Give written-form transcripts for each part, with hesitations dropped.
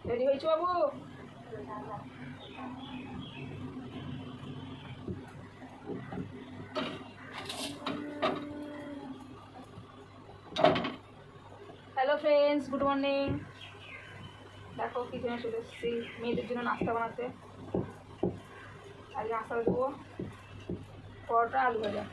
Ready হয়েছো বাবু? Hello friends, good morning. দেখো কিচেনে চলে এসেছি মেয়েদের জন্য নাস্তা বানাতে। আজকে নাস্তা দেবো পরোটা, আলু ভাজা।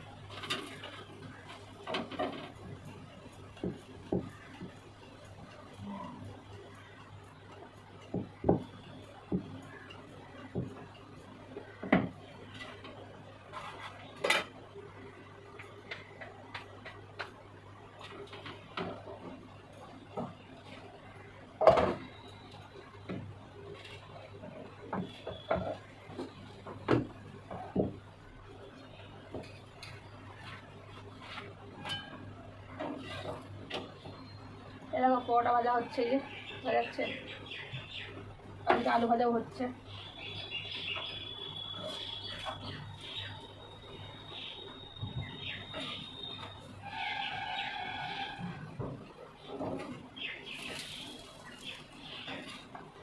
এরকম পরোটা ভাজা হচ্ছে, এই যে হয়ে যাচ্ছে। আজকে আলু ভাজাও হচ্ছে।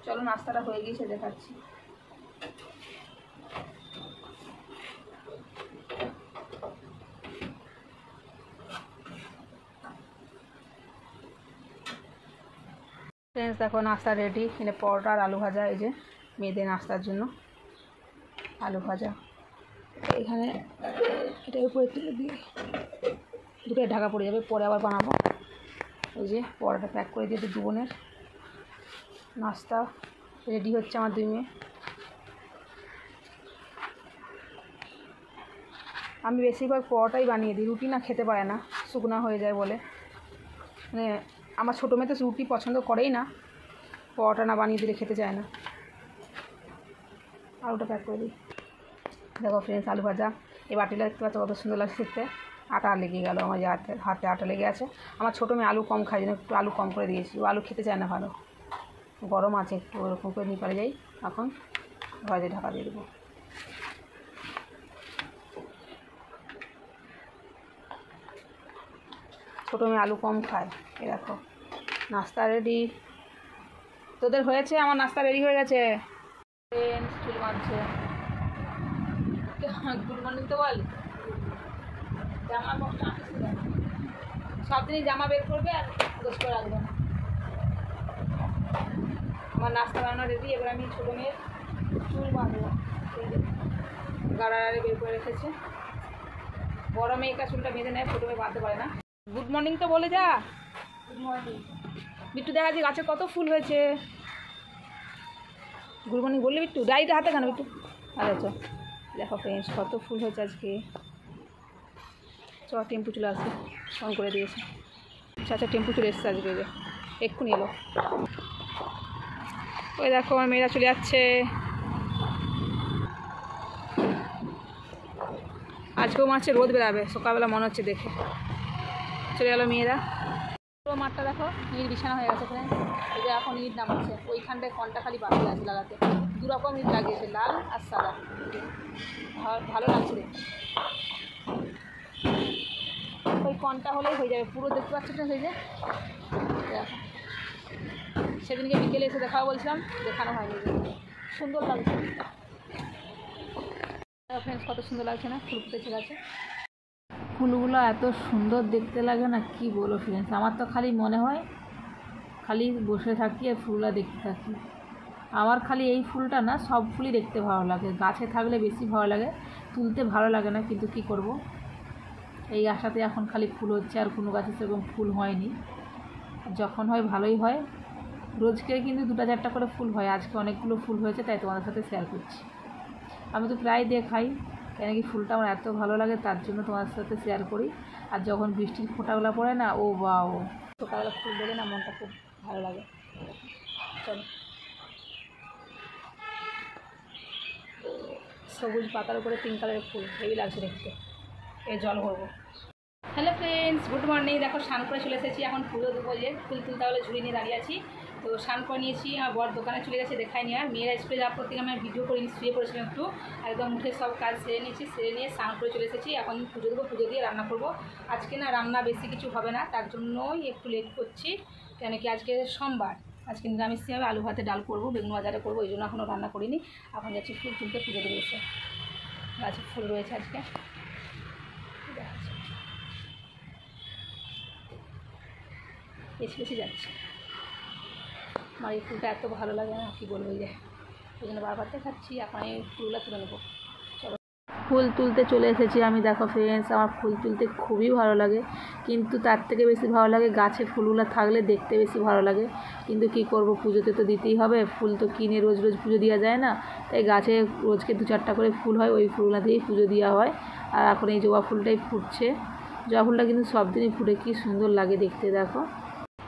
চলো নাস্তাটা হয়ে গিয়েছে দেখাচ্ছি। ফ্রেন্ডস দেখো নাস্তা রেডি। এখানে পরোটা আর আলু ভাজা, এই যে মেয়েদের নাস্তার জন্য আলু ভাজা। এখানে এটার উপরে তুলে দিই, দুটো ঢাকা পড়ে যাবে, পরে আবার বানাবো। এই যে পরোটা প্যাক করে দিয়ে দু বোনের নাস্তা রেডি হচ্ছে আমার দুই মেয়ে। আমি বেশিরভাগ পরোটাই বানিয়ে দিই, রুটি না খেতে পারে না, শুকনা হয়ে যায় বলে। মানে আমার ছোটো মেয়ে তো রুটি পছন্দ করেই না, পরোটা না বানিয়ে দিলে খেতে চায় না। আলুটা প্যাক করে দিই। দেখো ফ্রেন্ডস আলু ভাজা, এই বাটিটা দেখতে পাচ্ছ কত সুন্দর লাগছে দেখতে। আটা লেগে গেল আমার, যে হাতে আটা লেগে আছে। আমার ছোটো মেয়ে আলু কম খায়, যেন একটু আলু কম করে দিয়েছি, ও আলু খেতে চায় না ভালো। গরম আছে একটু, ওরকম করে নিয়ে পারে যাই। এখন ভাজে ঢাকা দিয়ে দেবো। ছোটো মেয়ে আলু কম খায়। এ দেখো নাস্তা রেডি। তোদের হয়েছে? আমার নাস্তা রেডি হয়ে গেছে। চুল মারছে। গুড মর্নিং তো বল। জামা সব দিনই জামা বের করবে আর গোছ করে রাখবে না। আমার নাস্তা বানানো রেডি। এবার আমি ছোটো মেয়ের চুল বাঁধবো। গাড়ারে বের করে রেখেছে। বড় মেয়েটা চুলটা বেঁধে নেয়, ছোটো মেয়ে বাঁধতে পারে না। গুড মর্নিং তো বলে যা। Good morning. বিট্টু দেখা যায় গাছে কত ফুল হয়েছে। গুড মর্নিং বললি বিট্টু? ডাইটা হাতে কেন বিট্টু? আচ্ছা দেখো ফ্রেন্ডস কত ফুল হয়েছে আজকে। টেম্পু চলে আসবে, ফোন করে দিয়েছে। আচ্ছা টেম্পু চলে এসছে আজকে, এক্ষুনি এলো। ওই দেখো আমার মেয়েরা চলে যাচ্ছে। আজকেও মাঠে রোদ বেরাবে সকালবেলা মনে হচ্ছে দেখে। চলে গেলো মেয়েরা। পুরো মাঠটা দেখো ইট বিছানা হয়ে গেছে ফ্রেন্ডস। এই যে এখন ইট নামাচ্ছে, ওইখানটায় কনটা খালি বাকি আছে লাগাতে। দুরকম ইট লাগিয়েছে, লাল আর সাদা। ভালো লাগছে দেখতে। ওই কনটা হলেই হয়ে যাবে পুরো, দেখতে পাচ্ছ ফ্রেন্ডস। এই যে দেখো সেদিনকে বিকেলে এসে দেখাও বলছিলাম, দেখানো হয়নি। সুন্দর লাগছে ফ্রেন্ডস, কত সুন্দর লাগছে না? ফুল ফুটেছে গাছে। ফুলগুলো এত সুন্দর দেখতে লাগে না, কি বলো ফ্রেন্ডস। আমার তো খালি মনে হয় খালি বসে থাকি আর ফুলগুলো দেখতে থাকি। আমার খালি এই ফুলটা না, সব ফুলই দেখতে ভালো লাগে। গাছে থাকলে বেশি ভালো লাগে, তুলতে ভালো লাগে না, কিন্তু কি করব। এই গাছটাতে এখন খালি ফুল হচ্ছে, আর কোনো গাছে সেরকম ফুল হয়নি। যখন হয় ভালোই হয়। রোজকে কিন্তু 2-4টা করে ফুল হয়। আজকে অনেকগুলো ফুল হয়েছে, তাই তোমাদের সাথে শেয়ার করছি। আমি তো প্রায় দেখাই, কেন কি ফুলটা আমার এত ভালো লাগে, তার জন্য তোমার সাথে শেয়ার করি। আর যখন বৃষ্টির ফোঁটাগুলো পড়ে না, ও বাও, সকালবেলা ফুল দেখে না মনটা খুব ভালো লাগে। চলো, সবুজ পাতার উপরে পিঙ্ক কালারের ফুল, হেভি লাগছে দেখতে। এই জল ভরবো। Hello friends, good morning. দেখো স্নান করে চলে এসেছি, এখন পুজো দেবো। যে ফুল তুলতে হলে ঝুড়ি নিয়ে দাঁড়িয়ে আছি। তো স্নান করে নিয়েছি, আর বর দোকানে চলে গেছে, দেখায়নি। আর মেয়েরা স্কুলে যাওয়ার পর থেকে আমি ভিডিও করে শুয়ে পড়েছিলাম একটু। একদম উঠে সব কাজ সেরে নিয়েছি, সেরে নিয়ে স্নান করে চলে এসেছি। এখন পুজো দেবো, পুজো দিয়ে রান্না করব। আজকে না রান্না বেশি কিছু হবে না, তার জন্যই একটু লেট করছি, কেন কি আজকে সোমবার। আজকে নিরামিষ হবে, আলু ভাতে ডাল করবো, বেগুন বাজারে করবো, ওই জন্য এখনও রান্না করিনি। এখন যাচ্ছি ফুল তুলতে, পুজো দেবে এসে। গাছে ফুল রয়েছে আজকে, বেশি যাচ্ছে। আমার এই ফুলটা এত ভালো লাগে না, কী বলবো, যে ওই জন্য বারবার দেখাচ্ছি। এখন এই ফুলগুলো তুলে নেবো। চলো, ফুল তুলতে চলে এসেছি আমি। দেখো ফ্রেন্ডস, আমার ফুল তুলতে খুবই ভালো লাগে, কিন্তু তার থেকে বেশি ভালো লাগে গাছে ফুলগুলো থাকলে দেখতে বেশি ভালো লাগে। কিন্তু কি করব, পুজোতে তো দিতেই হবে, ফুল তো কিনে রোজ রোজ পুজো দেওয়া যায় না। তাই গাছে রোজকে 2-4টা করে ফুল হয়, ওই ফুলগুলো দিয়েই পুজো দেওয়া হয়। আর এখন এই জবা ফুলটাই ফুটছে। জবা ফুলটা কিন্তু সব দিনই ফুটে, কী সুন্দর লাগে দেখতে। দেখো,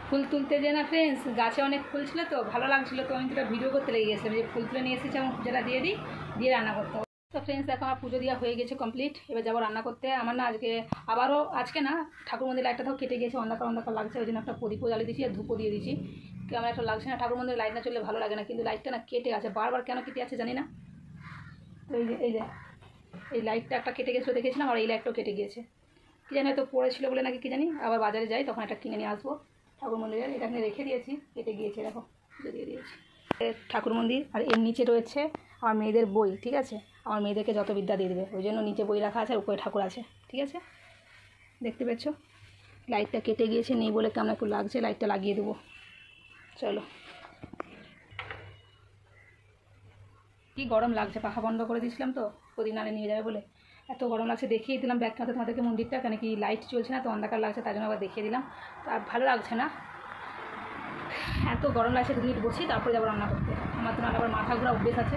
ফুল তুলতে যে না ফ্রেন্ডস, গাছে অনেক ফুল ছিল তো ভালো লাগছিলো, তো আমি দুটো ভিডিও করতে লেগে গেছিলাম যে ফুল তুলে নিয়ে এসেছি, এবং পুজোটা দিয়ে রান্না করতে হবে। তো ফ্রেন্ডস, দেখো আমার পুজো দেওয়া হয়ে গেছে কমপ্লিট। এবার যাবো রান্না করতে। আমার না আজকে না ঠাকুর মন্দির লাইটটা তো কেটে গেছে, অন্ধকার লাগছে, ওই জন্য একটা প্রদীপও জ্বালিয়ে দিয়েছি আর ধূপও দিয়ে দিয়েছি। কেমন একটা লাগছে না, ঠাকুর মন্দির লাইট না চললে ভালো লাগে না, কিন্তু লাইটটা না কেটে আছে, বারবার কেন কেটে আছে জানি না। তো এই লাইটটা একটা কেটে গেছিলো দেখেছিলাম, আর এই লাইটটাও কেটে গিয়েছে, কী জানি হয়তো পড়েছিল বলে নাকি কী জানি। আবার বাজারে যাই তখন একটা কিনে নিয়ে আসবো ঠাকুর মন্দিরের। এটা আমি রেখে দিয়েছি, কেটে গিয়েছে, দেখো দিয়ে দিয়েছি। ঠাকুর মন্দির, আর এর নিচে রয়েছে আমার মেয়েদের বই, ঠিক আছে। আমার মেয়েদেরকে যত বিদ্যা দিয়ে দেবে, ওই জন্য নিচে বই রাখা আছে, আর উপরে ঠাকুর আছে, ঠিক আছে। দেখতে পেয়েছ, লাইটটা কেটে গিয়েছে, নেই বলে কেমন একটু লাগছে, লাইটটা লাগিয়ে দেবো। চলো, কি গরম লাগছে, পাখা বন্ধ করে দিয়েছিলাম তো প্রদীপ নাড়ে নিয়ে যাবে বলে। এত গরম লাগছে, দেখিয়ে দিলাম ব্যাগটাতে তোমাদেরকে মন্দিরটা, কেন কি লাইট চলছে না তো, অন্ধকার লাগছে, তার জন্য আবার দেখিয়ে দিলাম। তো আর ভালো লাগছে না, এত গরম লাগছে। 2 মিনিট বসি, তারপরে যাবো রান্না করতে। আমার তো আবার মাথা ঘোরা অভ্যেস আছে।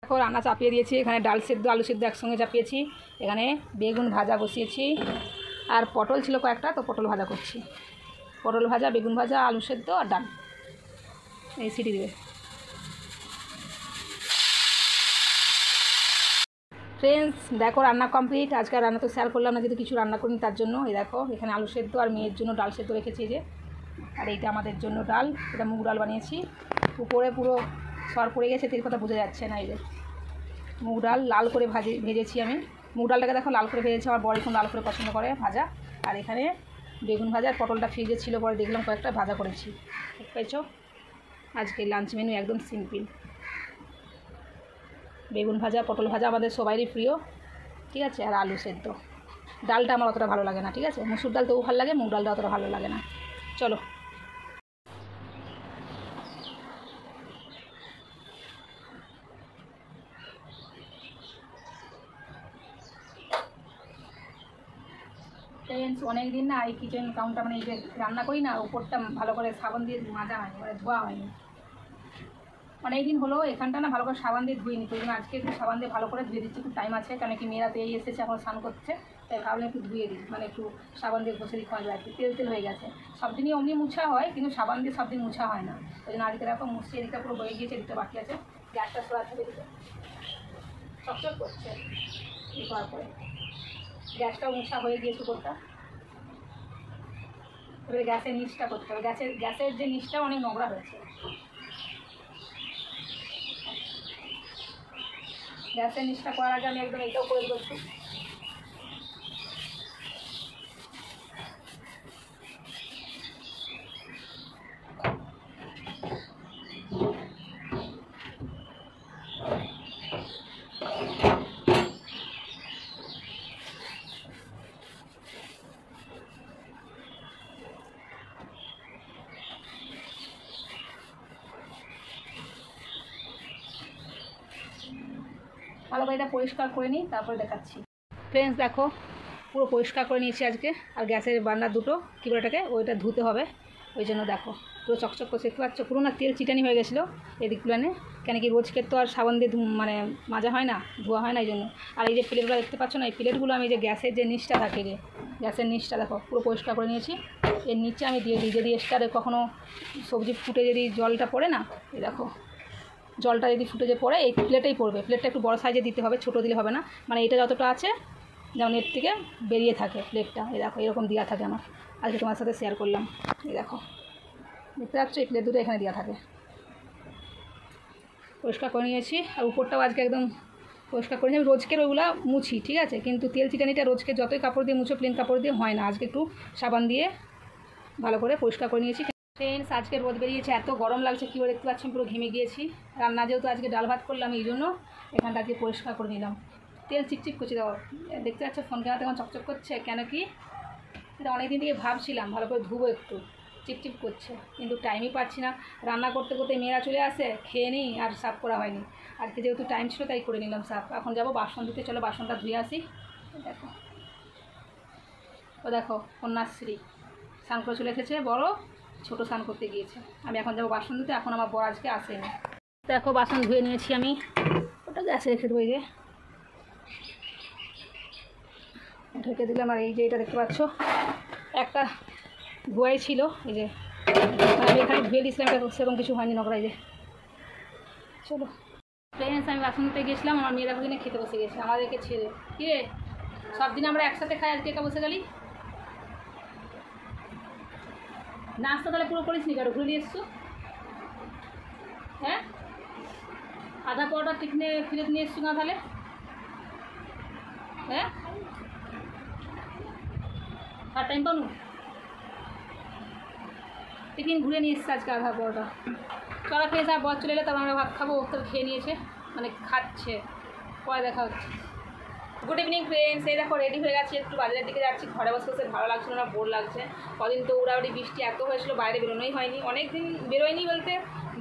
দেখো, রান্না চাপিয়ে দিয়েছি, এখানে ডাল সেদ্ধ আলু সেদ্ধ একসঙ্গে চাপিয়েছি, এখানে বেগুন ভাজা বসিয়েছি, আর পটল ছিল কয়েকটা, তো পটল ভাজা করছি। পটল ভাজা, বেগুন ভাজা, আলু সেদ্ধ আর ডাল, এই সিটি দেবে। ফ্রেন্ডস, দেখো রান্না কমপ্লিট। আজকে রান্না তো শেয়ার করলাম না, যেহেতু কিছু রান্না করিনি তার জন্য। এই দেখো, এখানে আলু সেদ্ধ আর মেয়ের জন্য ডাল সেদ্ধ রেখেছি, যে আর এইটা আমাদের জন্য ডাল, এটা মুগ ডাল বানিয়েছি। উপরে পুরো সর পড়ে গেছে, তেল কথা বোঝা যাচ্ছে না। এই যে মুগ ডাল লাল করে ভেজেছি আমি। মুগ ডালটাকে দেখো লাল করে ভেজেছি, আমার বড় এখন লাল করে পছন্দ করে ভাজা। আর এখানে বেগুন ভাজা, পটলটা ফ্রিজে ছিল, পরে দেখলাম কয়েকটা ভাজা করেছি। ঠিক পেয়েছো, আজকে লাঞ্চ মেনু একদম সিম্পল, বেগুন ভাজা পটল ভাজা, আমাদের সবারই প্রিয়, ঠিক আছে। আর আলু সেদ্ধ। ডালটা আমার অতটা ভালো লাগে না, ঠিক আছে। মুসুর ডাল তবু ভালো লাগে, মুগ ডালটা অতটা ভালো লাগে না। চলো, ফ্রেন্ডস, অনেক দিন না এই কিচেন কাউন্টার, মানে এই যে রান্না করি না, উপরটা ভালো করে সাবান দিয়ে মাজা হয়নি, মানে ধোয়া হয়নি। অনেক দিন হলো এখানটা না ভালো করে সাবান দিয়ে ধুইনি, তো আজকে একটু সাবান দিয়ে ভালো করে ধুয়ে দিচ্ছি। একটু টাইম আছে, কেন কি মেয়েরা তো এই এসেছে, এখন স্নান করছে, তাই ভাবলাম একটু ধুয়ে দিই, মানে একটু সাবান দিয়ে ঘষে দিই, খোঁজা একটু তেল তেল হয়ে গেছে। সব দিনই অমনি মুছা হয়, কিন্তু সাবান দিয়ে সব দিন মুছা হয় না, ওই জন্য আজকে দেখো মুছছি। এদিকটা পুরো হয়ে গিয়েছে, এদিকটা বাকি আছে। গ্যাসটা সরাতে হবে, এদিকে চকচক করছে এই করার পরে। গ্যাসটাও মুছা হয়ে গিয়েছে উপরটা। এবারে গ্যাসের নিচটা করতে হবে, গ্যাসের যে নিচটা অনেক নোংরা হয়েছে। গ্যাসের নিচটা করার আগে আমি একদম এটাও করে দিচ্ছি। ভালো করে এটা পরিষ্কার করে নিই, তারপরে দেখাচ্ছি। ফ্রেন্ডস, দেখো পুরো পরিষ্কার করে নিয়েছি আজকে। আর গ্যাসের বার্নার দুটো কী করে ওটাকে ওইটা ধুতে হবে, ওই জন্য দেখো পুরো চকচক করে দেখতে পাচ্ছ। পুরো না তেল চিটানি হয়ে গেছিলো এদিকগুলো, কেন কি রোজকে তো আর সাবান দিয়ে মানে মাজা হয় না, ধোয়া হয় না, এই জন্য। আর এই যে প্লেটগুলো দেখতে পাচ্ছ না, এই প্লেটগুলো আমি যে গ্যাসের যে নিচটা থাকে, যে গ্যাসের নিচটা দেখো পুরো পরিষ্কার করে নিয়েছি। এর নিচে আমি দিয়ে দিই, যদি এক্সট্রা কখনও সবজি ফুটে যদি জলটা পড়ে না, এই দেখো জলটা যদি ফুটে যে পড়ে, এই প্লেটেই পড়বে। প্লেটটা একটু বড় সাইজে দিতে হবে, ছোটো দিলে হবে না, মানে এটা যতটা আছে যেমন এর থেকে বেরিয়ে থাকে প্লেটটা। এই দেখো এরকম দেওয়া থাকে আমার, আজকে তোমার সাথে শেয়ার করলাম। এই দেখো দেখতে পাচ্ছ, এই প্লেট দুটো এখানে দেওয়া থাকে। পরিষ্কার করে নিয়েছি, আর উপরটাও আজকে একদম পরিষ্কার করে নিয়েছি। আমি রোজকের ওইগুলো মুছি, ঠিক আছে, কিন্তু তেল চিটানিটা রোজকে যতই কাপড় দিয়ে মুছো, প্লেন কাপড় দিয়ে হয় না। আজকে একটু সাবান দিয়ে ভালো করে পরিষ্কার করে নিয়েছি। ফ্রেন্ডস আজকে রোদ বেরিয়েছে, এত গরম লাগছে, কী দেখতে পাচ্ছেন পুরো ঘেমে গিয়েছি। রান্না যেহেতু আজকে ডাল ভাত করলাম, এই জন্য এখানটা আজকে পরিষ্কার করে নিলাম। তেল চিকচিক করছে, দাও দেখতে পাচ্ছ ফোন ক্যামেরাতে এখন চকচক করছে, কেন কি এটা অনেকদিন থেকে ভাবছিলাম ভালো করে ধুবো, একটু চিপচিপ করছে, কিন্তু টাইমই পাচ্ছি না। রান্না করতে করতে মেয়েরা চলে আসে, খেয়ে নিই, আর সাফ করা হয়নি। আজকে যেহেতু টাইম ছিল তাই করে নিলাম সাফ। এখন যাবো বাসন ধুতে, চলো বাসনটা ধুয়ে আসি। দেখো ও দেখো কন্যাশ্রী স্নান করে চলে এসেছে, বড় ছোটো স্নান করতে গিয়েছে। আমি এখন যাবো বাসন ধুতে, এখন আমার বর আজকে আসেনি। দেখো বাসন ধুয়ে নিয়েছি আমি, ওটা গ্যাসে রেখে দেবো, এই যে ঢেকে দিলাম। আর এই যে এটা দেখতে পাচ্ছ একটা ধোয়াই ছিল, এই যে আমি এখানে ধুয়ে দিয়েছিলাম, এটা সেরকম কিছু হয়নি, নোংরা। এই যে চলো ফ্রেন্ডস, আমি বাসন ধুতে গেছিলাম, আমার মেয়েরা ওখানে খেতে বসে গেছে আমাদেরকে ছেড়ে। কী রে, সব দিন আমরা একসাথে খাই, আজকে একা বসে গেলি? নাস্তা তাহলে পুরো করিস নি, কারো ঘুরে নিয়ে এসছো? হ্যাঁ, আধা পরোটা টিফিনে ফিরে নিয়ে এসছো না তাহলে? হ্যাঁ, আর টাইম পাবো, টিফিন ঘুরে নিয়ে এসছে আজকে আধা পরোটা। চলা খেয়েছে, আর বর চলে এলে তারপর আমরা ভাত খাবো, তো খেয়ে নিয়েছে, মানে খাচ্ছে। পরে দেখা হচ্ছে। গুড ইভিনিং ফ্রেন্ডস, এই দেখো রেডি হয়ে গেছি, একটু বাজারের দিকে যাচ্ছি। ঘরে বসে বসে ভালো লাগছিল না, বোর লাগছে। কদিন তো উড়াউড়ি বৃষ্টি এত হয়েছিল, বাইরে বেরোনোই হয়নি। অনেক দিন বেরোয়নি বলতে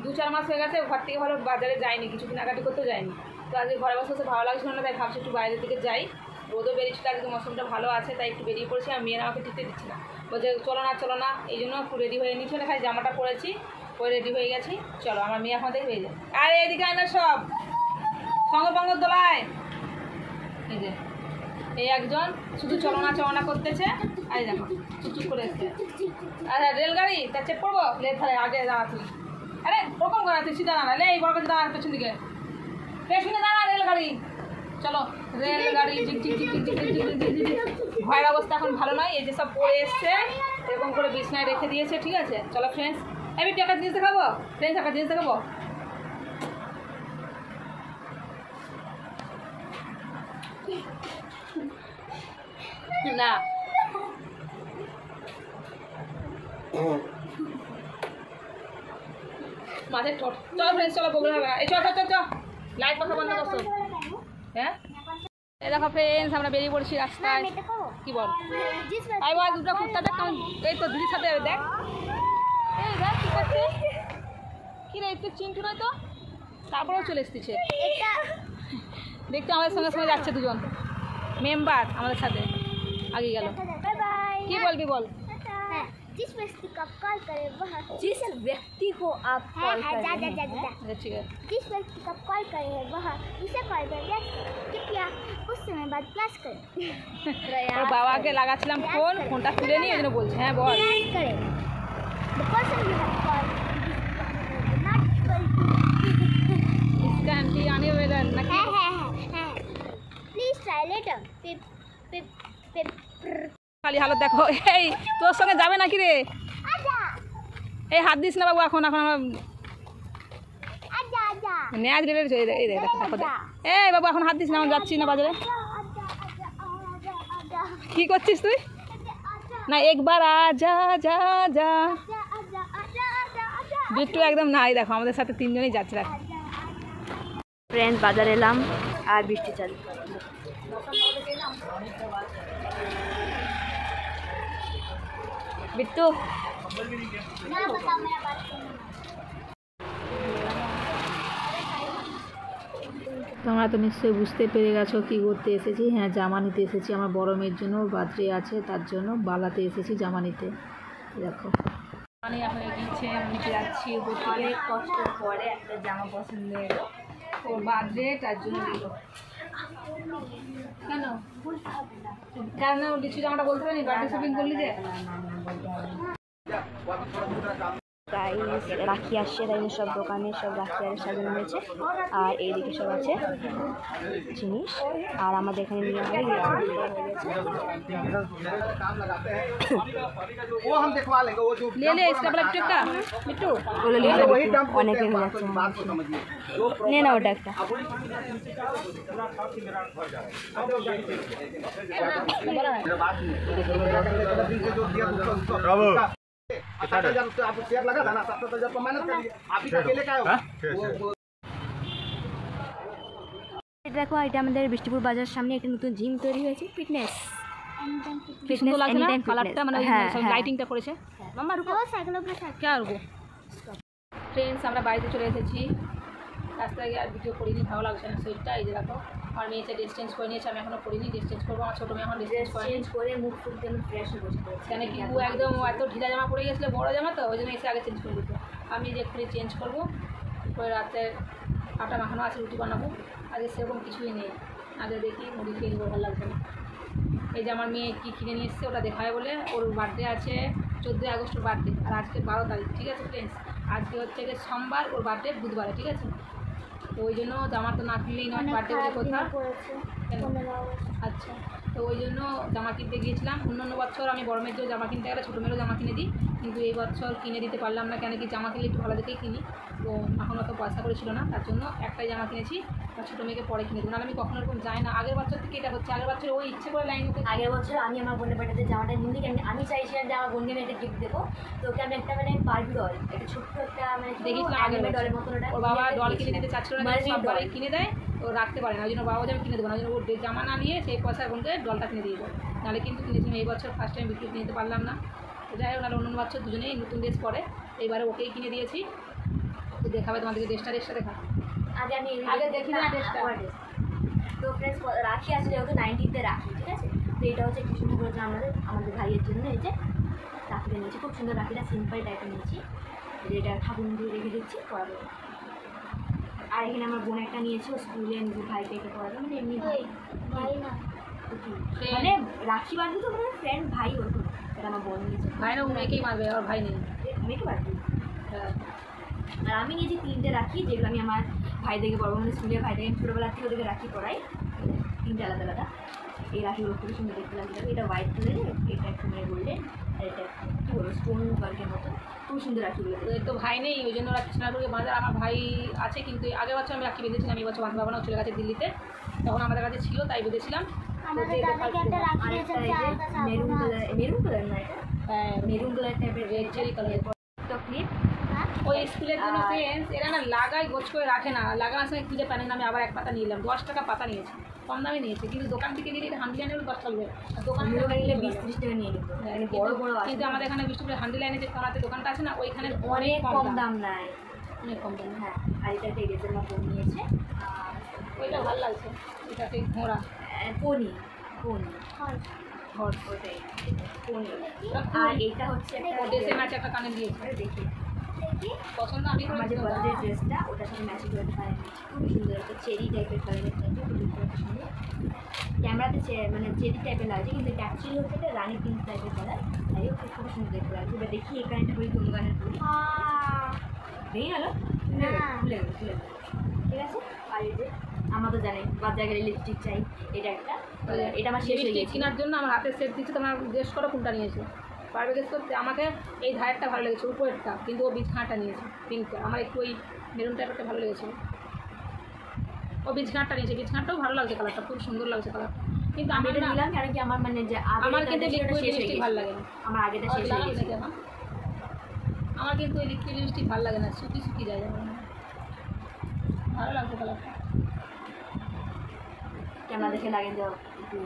2-4 মাস হয়ে গেছে, ঘর থেকে ভালো বাজারে যায়নি, কিছু কেনাকাটি করতেও যায়নি। তো আজকে ঘরে বসে বসে ভালো লাগছিল না, তাই ভাবছি একটু বাইরের দিকে যাই। রোদও বেরিয়েছিল, আজকে মৌসুমটা ভালো আছে, তাই একটু বেরিয়ে পড়েছি। আর মেয়েরা আমাকে টিকতে দিচ্ছে না, বলছে চলো না, এই জন্য একটু রেডি হয়ে নিচ্ছি। খালি জামাটা পরেছি, ওই রেডি হয়ে গেছি। চলো, আমার মেয়ে এখন দেখে হয়ে যায়। আর এদিকে আয় না সব সঙ্গ দোলায়। এই যে এই একজন শুধু চলনা করতেছে, আর দেখো চুপচুপ করে এসছে। আচ্ছা রেলগাড়ি, তার চেক করবো, লেট ধারে আগে দাঁড়া তুই। আরে ওরকম করা, তুই সিধা দাঁড়া, এই বড় কাছে দাঁড়া, পেছন দিকে পেছনে দাঁড়া, রেলগাড়ি। চলো রেলগাড়ি, ভয়ের অবস্থা এখন ভালো নয়। এই যে সব পড়ে এসছে, এরকম করে বিছনায় রেখে দিয়েছে, ঠিক আছে। চলো ফ্রেন্ডস, আমি একটা জিনিস দেখাবো, ফ্রেন্ডস একটা জিনিস দেখাবো। না মাঝে চলো ফ্রেন্ডস, চলো বগুড়া হবে না। এই চল লাইট কথা বন্ধ করছো। হ্যাঁ, এই দেখো ফ্রেন্ডস, আমরা বেরিয়ে পড়ছি রাস্তায়। কি বল, আই বল দুটো কুত্তা দেখ, এই তো দিদির সাথে দেখ, এই দেখ কি করছে। কি রে, একটু চিন্টু নয় তো, তারপরেও চলে এসেছে দেখতে আমাদের সঙ্গে যাচ্ছে দুজন মেম্বার আমাদের সাথে, আগে গেল। কি বলবি বল। जिस व्यक्ति को आप कॉल करें वह जिस व्यक्ति को आप कॉल करें, ठीक है, जिस व्यक्ति को आप कॉल करें वह इसे कॉल करें, कृपया कुछ समय बाद प्रेस करें। और बाबा के लगाছিলাম ফোনটা তুলে নিয়ে এজন্য বলছে। হ্যাঁ বল। प्रेस करें the person you have called not able to इसका एमटी आने वाला ना कि please try later খালি হালত দেখো। এই তোর সঙ্গে যাবে নাকি রে? आजा এই হাত দিস না বাবু, এখন আমরা आजा आजा ন্যাজ রেলে এই দেখো। এই বাবু এখন হাত দিস না, আমরা যাচ্ছি না বাজারে। কি করছিস তুই? না একবার আজা যা যা। বিট্টু একদম নাই, দেখো আমাদের সাথে 3 জনই যাচ্ছে। ফ্রেন্ড বাজার এলাম আর বৃষ্টি চালু। বিট্টু তোমরা তো নিশ্চয়ই বুঝতে পেরে গেছো কী করতে এসেছি। হ্যাঁ, জামা নিতে এসেছি, আমার বড় মেয়ের জন্য, ওর বার্থডে আছে, তার জন্য বালাতে এসেছি জামা নিতে। দেখো মানে হয়ে গিয়েছে, নিতে যাচ্ছি উপর থেকে। অনেক কষ্টের পরে একটা জামা পছন্দ হলো, ওর বার্থডে, তার জন্য দিল। কেন লিচু জামাটা বলতে পারি, বার্থডে শপিং করলি যে। গাইস রাখি আসছে, তাই জন্য সব দোকানে সব রাখি আর সাজানো হয়েছে। আর এইদিকে সব আছে জিনিস, আর আমাদের এখানে নিয়ে হয়ে গেছে। অনেকে হয়ে যাচ্ছে, নে না ওটা একটা। आप शेयर लगा था ना 70,000 को माइनस कर दीजिए आप ही अकेले का होगा এটা দেখো, এটা আমাদের বৃষ্টিপুর বাজার সামনে একটা নতুন জিম তৈরি হয়েছে, ফিটনেস। কি সুন্দর লাগছে না anytime কালারটা, fitness। মানে হ্যাঁ, হ্যাঁ। লাইটিংটা করেছে। মাম্মা রুকো, वो साइकिलों के साथ क्या রুকো। ফ্রেন্ডস, আমরা বাড়িতে চলে এসেছি। রাস্তায় গিয়ে আর ভিডিও করিনি, ভালো লাগছে না শরীরটা। এই যে দেখো আমার মেয়েছে ড্রেস চেঞ্জ করে নিয়েছে, আমি এখনো করিনি, ড্রেস চেঞ্জ করবো। আমার ছোটো মেয়ে এখন ড্রেস চেঞ্জ করেনি, চেঞ্জ করে মুখ ফুক দিয়ে ফ্রেশ হয়ে বসে পড়েছে। কেন কি ও একদম এত ঢিলা জামা পরে গেছিলো, বড়ো জামা, তো ওই জন্য এসে আগে চেঞ্জ করে দিত। আমি যে এক্ষুনি চেঞ্জ করবো, করে রাতে আটা মাখানো আছে, রুটি বানাবো। আগে সেরকম কিছুই নেই, আগে দেখি মুড়ি খেয়ে নিবো, ভালো লাগবে না। এই যে আমার মেয়ে কী কিনে নিয়ে এসছে ওটা দেখায় বলে, ওর বার্থডে আছে 14ই আগস্টের বার্থডে, আর আজকে 12 তারিখ, ঠিক আছে ফ্রেন্ডস। আজকে হচ্ছে গিয়ে সোমবার, ওর বার্থডে বুধবারে, ঠিক আছে। তো ওই জন্য জামা তো না কিনলেই নয়, বার্থডে বলে কথা। কেন? আচ্ছা, তো ওই জন্য জামা কিনতে গিয়েছিলাম। অন্য বছর আমি বড় মেয়ের জন্য জামা কিনতে গেলে ছোটো মেয়েরও জামা কিনে দিই, কিন্তু এই বছর কিনে দিতে পারলাম না। কেন কি জামা কিনলে একটু ভালো দেখেই কিনি, তো এখন অত পয়সা করেছিল না, তার জন্য একটাই জামা কিনেছি। আর ছোটো মেয়েকে পরে কিনে দেবো, নাহলে আমি কখনো এরকম যাই না। আগের বছর থেকে এটা হচ্ছে, আগের বছর ওই ইচ্ছে করে লাইন হতে। আগের বছর আমি আমার বোনের বাড়িতে জামাটা নিয়ে দিই, আমি চাইছিলাম যে আমার বোনকে আমি একটা গিফট দেবো, তো ওকে আমি একটা মানে বার্বি ডল, একটা ছোট্ট একটা মানে দেখেছিলাম আগের ডলের মতন, ওটা ওর বাবা ডল কিনে দিতে চাচ্ছিল না, Barbie সববারে doll। কিনে দেয়, ও রাখতে পারে না, ওই জন্য বাবা আমি কিনে দেবো না, ওই জন্য ওর জামা না নিয়ে সেই পয়সা বোনকে ডলটা কিনে দিয়ে দেয়। নাহলে কিন্তু কিনেছিলাম, এই বছর ফার্স্ট টাইম বিক্রি কিনতে পারলাম না। তো যাই হোক, নাহলে অন্য বছর দুজনেই নতুন ড্রেস পরে, এইবারে ওকেই কিনে দিয়েছি। তো দেখাবে তোমাদেরকে ড্রেসটা দেখা। আগে আমি আগে দেখি না ড্রেসটা। তো ফ্রেন্ডস, রাখি আছে যেহেতু 19তে রাখি, ঠিক আছে। তো এটা হচ্ছে কি সুন্দর করেছে আমাদের ভাইয়ের জন্য। এই যে রাখিটা নিয়েছি, খুব সুন্দর রাখিটা, সিম্পল টাইপের নিয়েছি। এই যে এটা ঠাকুর দিয়ে রেখে দিচ্ছি, পড়াবো। আর এখানে আমার বোন একটা নিয়েছি, ও স্কুলে নিজের ভাইকে এটা পড়াবে, মানে এমনি ভাই भाई ना মানে রাখি বাঁধবি তো মানে ফ্রেন্ড ভাই ওরকম। এটা আমার বোন নিয়েছে, ভাই না, ও মেয়েকেই মারবে, আর ভাই নেই। মেয়েকে বাঁধবি। হ্যাঁ, আর আমি নিয়েছি 3টে রাখি, যেগুলো আমি আমার ভাইদেরকে পড়বো, মানে স্কুলের ভাইদেরকে ছোটোবেলা থেকে ওদেরকে রাখি পড়াই, 3টে আলাদা আলাদা। এই রাখিগুলো খুবই সুন্দর দেখতে লাগবে। এটা হোয়াইট কালারের, এটা একটু মেয়ে গোল্ডেন, আর এটা কী বলবো স্টোন ওয়ার্কের মতো, খুব সুন্দর রাখিগুলো। তো এর তো ভাই নেই, ওই জন্য রাখি সোনারপুরে বাজার। আমার ভাই আছে, কিন্তু আগের বছর আমি রাখি বেঁধেছিলাম, এই বছর বাঁধতে পারবো না, চলে গেছে দিল্লিতে, তখন আমাদের কাছে ছিল তাই বেঁধেছিলাম। हमारे दादा के अंदर আর राखी একটা जैसे এই चाय যে का মেরুন साबुन কালার, মেরুন কালার না, এটা হ্যাঁ, মেরুন কালার টাইপের রেড চেরি কালার। তো ক্লিপ। ওই স্কুলের জন্য ফ্রেন্ডস, এরা না লাগাই গোছ করে রাখে না, লাগানোর সময় খুঁজে পায় না। আমি আবার এক পাতা নিয়ে এলাম, 10 টাকা পাতা নিয়েছি, কম দামে নিয়েছে, কিন্তু দোকান থেকে নিলে হান্ডি লাইনে 10 টাকা, আর দোকান অন্য থেকে নিলে নিলে 20-30 টাকা নিয়ে নিত, হ্যাঁ, মানে বড় বড় আছে, কিন্তু আমাদের এখানে বিষ্ণুপুরের হান্ডি লাইনে যে করাতে দোকানটা আছে না, ওইখানে অনেক কম দাম নাই, অনেক কম দাম। হ্যাঁ। আর এটা একটা এরেজের মতো নিয়েছে, ওইটা ভালো লাগছে, এটা সেই ঘোড়া পনি পনি ঘর, ওটাই পনি। আর এটা হচ্ছে একটা ড্রেসে ম্যাচ একটা কানে দিয়েছে, দেখি পছন্দ আমি আমার যে বার্থডে ড্রেসটা, ওটার সাথে ম্যাচিং করে কালার খুবই সুন্দর, একটা চেরি টাইপের কালারের টাইপের, খুবই সুন্দর। ক্যামেরাতে মানে চেরি টাইপের লাগছে, কিন্তু এটা অ্যাকচুয়ালি হচ্ছে একটা রানি পিঙ্ক টাইপের কালার, তাই হোক খুবই সুন্দর দেখতে লাগছে। এবার দেখি এই কানেরটা করি, কোন কানের করি, ভেঙে গেল, খুলে গেল, ঠিক আছে। আর এই যে আমার তো জানেন বাচ্চা গেলে লিপস্টিক চাই, এটা একটা, এটা আমার শেষ হয়ে গেছে। কেনার জন্য আমার হাতে সেট দিচ্ছে, তোমার গেস করো কোনটা নিয়েছে, পারবে গেস করতে? আমাকে এই ধারেরটা ভালো লেগেছে, উপরেরটা, কিন্তু ও বিছখানাটা নিয়েছে পিঙ্কটা, আমার একটু ওই মেরুন টাইপেরটা ভালো লেগেছে, ও বিছখানাটা নিয়েছে। বিছখানাটাও ভালো লাগছে, কালারটা খুব সুন্দর লাগছে কালার, কিন্তু আমি আমি এটা না, নিলাম কারণ কি আমার মানে যে আমার কিন্তু লিকুইড শেষ হয়ে লিপস্টিক গেছে, ভালো লাগে না, আমার আগেটা শেষ হয়ে গেছে। আমার কিন্তু ওই লিকুইড লিপস্টিক ভালো লাগে না, শুকি শুকি যায়, ভালো লাগছে কালারটা। ক্যামেরা দেখে লাগে যে একটু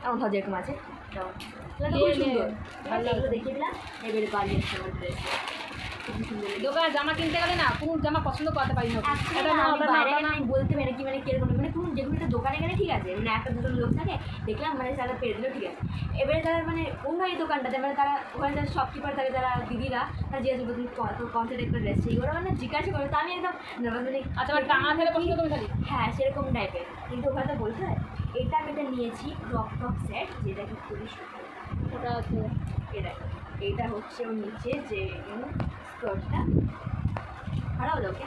আমার ভালো যেরকম আছে, খুব সুন্দর, ভালো লাগলো, দেখিয়ে দিলাম। এবারে বাড়ি আসছে আমার ড্রেস, খুব সুন্দর। দোকানে জামা কিনতে গেলে না কোনো জামা পছন্দ করতে পারি না, এটা না ওটা না ওটা না। আমি বলতে পারি কি মানে কিরকম, মানে কোনো যেগুলো একটা দোকানে গেলে ঠিক আছে, মানে একটা দুজন লোক থাকে দেখলাম, মানে তারা পেরে দিলেও ঠিক আছে। এবারে তারা মানে অন্য এই দোকানটাতে মানে তারা ওখানে যারা শপকিপার থাকে, যারা দিদিরা, তারা জিজ্ঞাসা করতো কনসেপ্ট একটা ড্রেস চাই, ওরা মানে জিজ্ঞাসা করে, তো আমি একদম মানে আচ্ছা, আমার টাঙা থেকে পছন্দ তুমি খালি, হ্যাঁ সেরকম টাইপের, কিন্তু ওখানে তো বলতে হয়। এটা আমি এটা নিয়েছি ক্রপ টপ সেট, যেটা কি খুবই সুন্দর, ওটা আছে এটা এইটা হচ্ছে ওর নিচে যে স্কার্টটা, হারাও ওকে,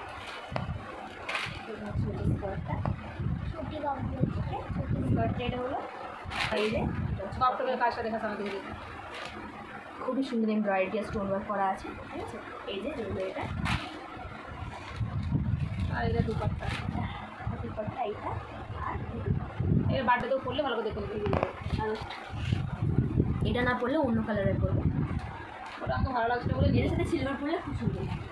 স্কার্টটা छोटी कॉम्प्लेक्स স্কার্টটা এটা হলো, এই যে সফটওয়্যার কাজটা দেখা আমাকে দিয়েছে, খুবই সুন্দর এমব্রয়ডারি আর স্টোন ওয়ার্ক করা আছে, ঠিক আছে। এই যে যেগুলো এটা, আর এটা দুপাট্টা, দুপাট্টা এইটা, আর এর বার্থডেতেও পড়লে ভালো করে দেখে নিবি। আর এটা না পরলে অন্য কালারের পরবো। ওটা আমাকে ভালো লাগছিল বলে নিয়ে এর সাথে সিলভার পরলে খুব সুন্দর লাগে।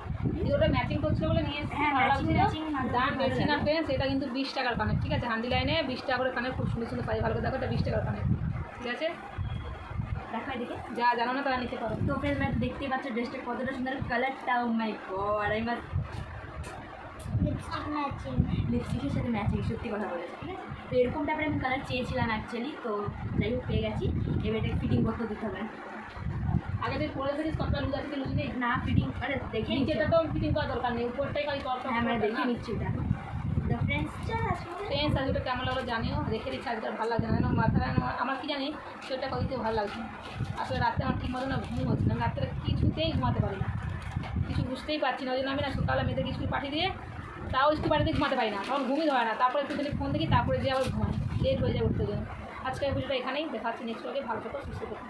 ওটা ম্যাচিং করছিল বলে নিয়ে এসেছি, হ্যাঁ, ভালো matching, লাগছিল। matching ভালো দাম ভালো বেশি না লাগে। ফ্রেন্ডস, এটা কিন্তু 20 টাকার কানের, ঠিক আছে? হান্ডি লাইনে 20 টাকা করে কানের খুব সুন্দর সুন্দর পাই, ভালো করে দেখো, এটা 20 টাকার কানের, ঠিক আছে? দেখো এদিকে। যা জানো না তারা নিতে পারো। তো ফ্রেন্ডস মানে দেখতেই পাচ্ছ ড্রেসটা কতটা সুন্দর, কালারটা ও মাই গড, আমি लिपस्टिक मैचिंग লিপস্টিকের সাথে ম্যাচিং, সত্যি কথা বলেছে, ঠিক আছে? তো এরকম টাইপের আমি কালার চেয়েছিলাম অ্যাকচুয়ালি, তো যাই হোক পেয়ে গেছি। এবার এটা ফিটিং করতে দিতে হবে। আগে তুই পরে দেখিস কতটা লুজ আছে কি লুজ নেই। না ফিটিং আরে দেখে নিচ্ছি। নিচেটা তো ফিটিং করার দরকার নেই, উপরটাই খালি তরফ হ্যাঁ আমরা দেখে নিচ্ছি এটা। তো ফ্রেন্ডস চল আসলে ফ্রেন্ডস আজকে কেমন লাগলো জানিও, দেখে দিচ্ছি আজকে আর ভালো লাগছে না, মাথায় আমার কি জানি সেটা কদিতে ভালো লাগছে না। আসলে রাত্রে আমার ঠিক মতো না ঘুম হচ্ছে না, আমি রাত্রে কিছুতেই ঘুমাতে পারি না, কিছু বুঝতেই পারছি না। ওই জন্য আমি না সকালে মেয়েদেরকে স্কুল পাঠিয়ে দিয়ে তাও স্কুল পাঠিয়ে দিয়ে ঘুমাতে পারি না, কারণ ঘুমই ধরে না। তারপরে একটু যদি ফোন দেখি, তারপরে যে আবার ঘুমাই, লেট হয়ে যায় উঠতে জন্য। আজকে এই ভিডিওটা এখানেই, দেখা হচ্ছে নেক্সট ব্লগে। ভালো থেকো, সুস্থ থেকো।